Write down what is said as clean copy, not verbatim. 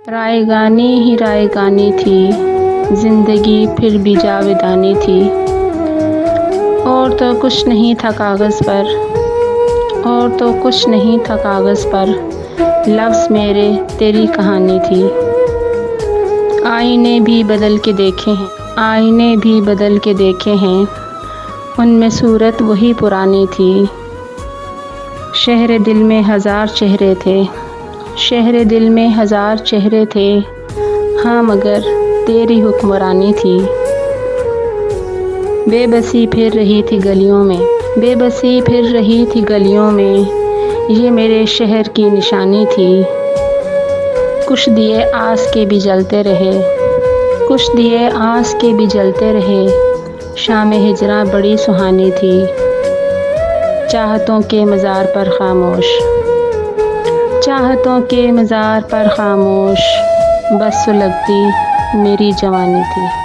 रायगानी ही रायगानी थी, ज़िंदगी फिर भी जावेदानी थी। और तो कुछ नहीं था कागज़ पर, और तो कुछ नहीं था कागज़ पर, लफ्ज़ मेरे तेरी कहानी थी। आईने भी बदल के देखे हैं, आईने भी बदल के देखे हैं, उनमें सूरत वही पुरानी थी। शहर दिल में हज़ार चेहरे थे, शहर दिल में हज़ार चेहरे थे, हाँ मगर तेरी हुक्मरानी थी। बेबसी फिर रही थी गलियों में, बेबसी फिर रही थी गलियों में, ये मेरे शहर की निशानी थी। कुछ दिए आस के भी जलते रहे, कुछ दिए आस के भी जलते रहे, शाम हिजरा बड़ी सुहानी थी। चाहतों के मज़ार पर खामोश, चाहतों के मज़ार पर खामोश, बस सुलगती मेरी जवानी थी।